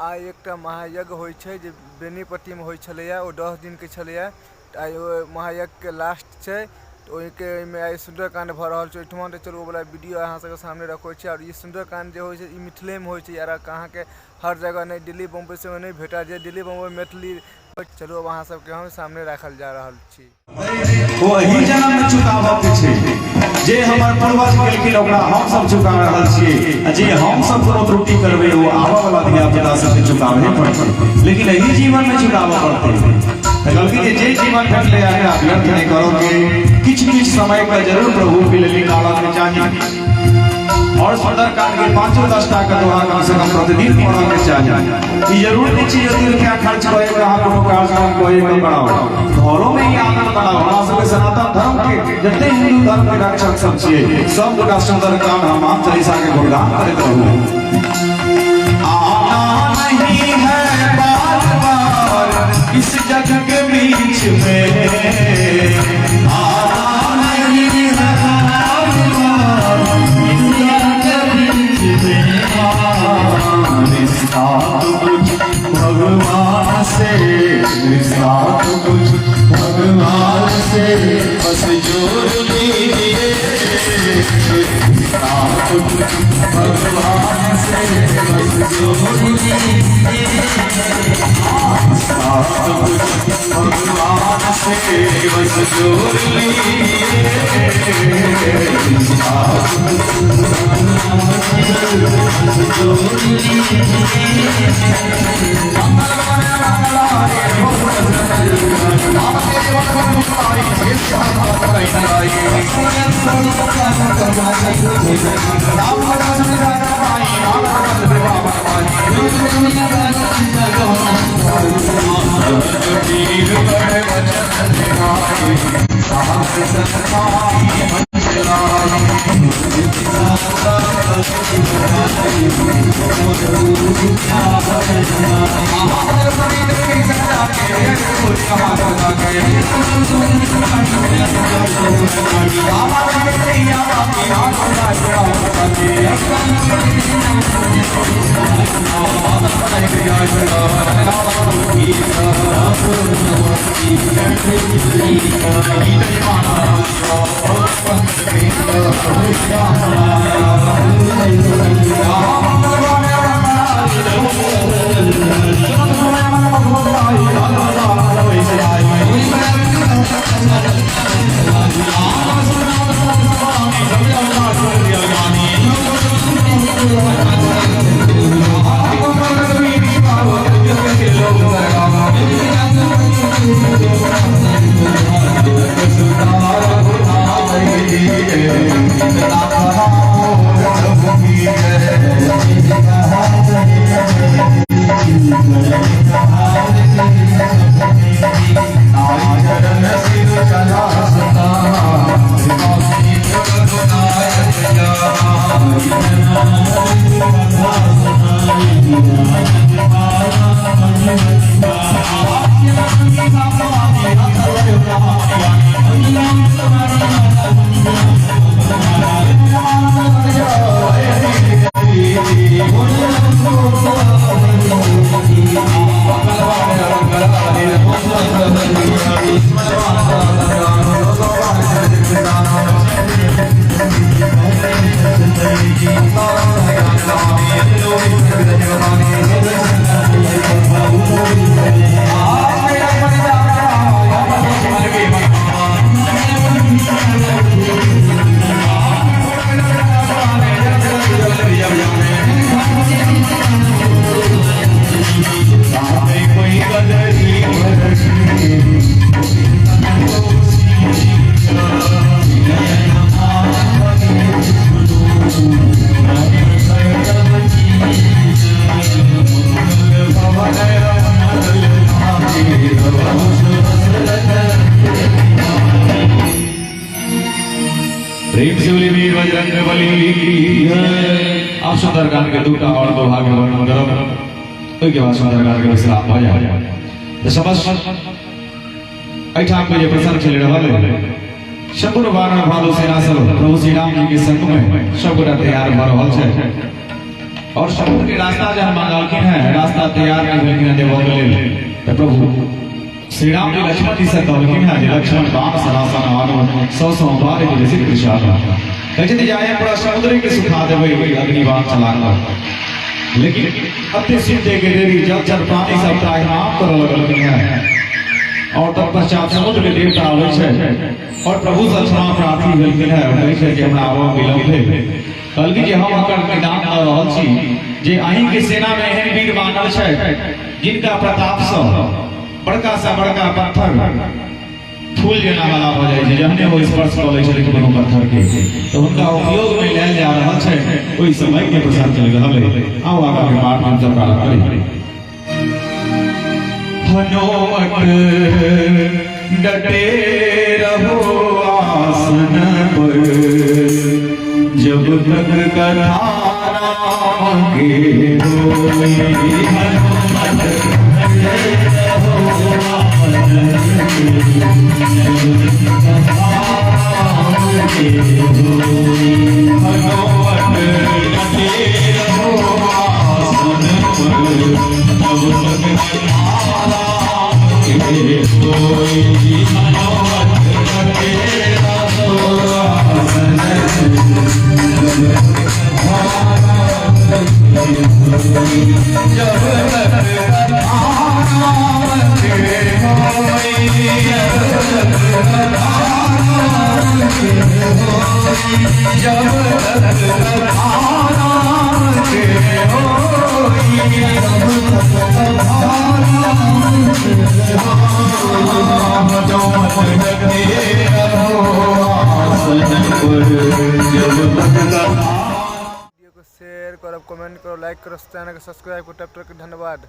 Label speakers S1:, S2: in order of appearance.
S1: आइ एकटा महायज्ञ होइ छै जे बेनीपट्टीमे होइ छलैए ओ 10 दिनके छलैए। आइ ओ महायज्ञके लास्ट छै तऽ ओहिमे आइ सुंदरकांड भऽ रहल छै ओहिठमा। तऽ चलू ओ वाला वीडियो अहाँ सबके सामने रखै छी। और ई सुंदरकांड जे होइ छै ई मिथिलेमे होइ छै यार, अहाँके हर जगह नहीं दिल्ली बम्बई से नहीं भेटा जे दिल्ली बम्बई मैथिली। चलू अब अहाँ सबके हम सामने राखल जा रहल छी।
S2: वही जन्म में चुकावक छै जे हमर पूर्वज केलखिन ओकरा हम सब चुका रहल छियै। जे हम सब कोनो त्रुटि करबै वो आबऽ वाला धिया पुता सबके चुकाबहे पड़तै, लेकिन एही जीवन में चुकावऽ पड़तै। तऽ कहलकै जे जीवन भेटलै एकरा व्यर्थ नहीं करोगे, किछ समय का जरूर प्रभु के लिए निकालऽ के चाहिए। और सुंदरकांड के 5-10 का दोहा कम से कम प्रतिदिन पढ़ने के चाहिए। ये जरूर नहीं चाहिए कि रुपया खर्च करे कहाँ कोनो कार्यक्रम कोई में बनाओ, घरों में ही आनंद बनाओ। हमरा सबके सनातन धर्म के जते हिंदू धर्म के रक्षक सब छियै सब गोटा सुंदरकांड हनुमान चालीसा के गुणगान करैत रहू। आना नहीं है बार-बार इस जग के बीच में, रिश्ता तो कुछ भगवान से, रिश्ता तो कुछ भगवान से बस जोड़ लीजिए। रिश्ता तो कुछ भगवान से बस जोड़ लीजिए। रिश्ता तो कुछ भगवान से बस जोड़ लीजिए। रिश्ता आप सुंदरकांड के दूटा और दोहा के वर्णन करब, ओहि के बाद सुंदरकांड के विश्राम भ जाय। तो समझ एठाम के जे प्रसंग चल रहल शत्रुघ्न भानु सेना सब प्रभु श्री राम जी के संग में सब गोटा तैयार भ रहल छै और समुद्र के रास्ता जहाँ मांगलखिन है रास्ता तैयार कर लेकिन देवो के लेल तो प्रभु श्री राम जी लक्ष्मण जी से कहलखिन है जे लक्ष्मण बाण सरासन आनो सौ बार के जैसे कृषाण कहते जाए पूरा समुद्र के सुखा देवे अग्निबाण चला कर लेकिन अति सिद्धे के देवी जब जब प्राणी सब त्राहिमाम कर लगलखिन है और तत्पश्चात समुद्र के देवता आवे छे और प्रभु से क्षमा प्रार्थी भेलखिन है कहै छै जे हमरा आबो विलंब भेल कहलखिन जे हम अकर निदान द रहल छी जे अहीं के सेना में एहन वीर बानर छै जिनका प्रताप से बड़का सा बड़का पत्थर फूल जेना वाला भ जाय छै जहने वो स्पर्श क लै छै कोनो पत्थर के तो उनका उपयोग में लेल जा रहल छै ओई समय के प्रसाद चल रहल है आओ आगा के पाठ हम सब काल करी हनुमत डटे रहो आसन पर जब तक कथा राम के होई हनुमत डटे रहो आसन
S1: शेयर करो, कमेंट करो, लाइक करो, चैनल को सब्सक्राइब करो। तब तक धन्यवाद।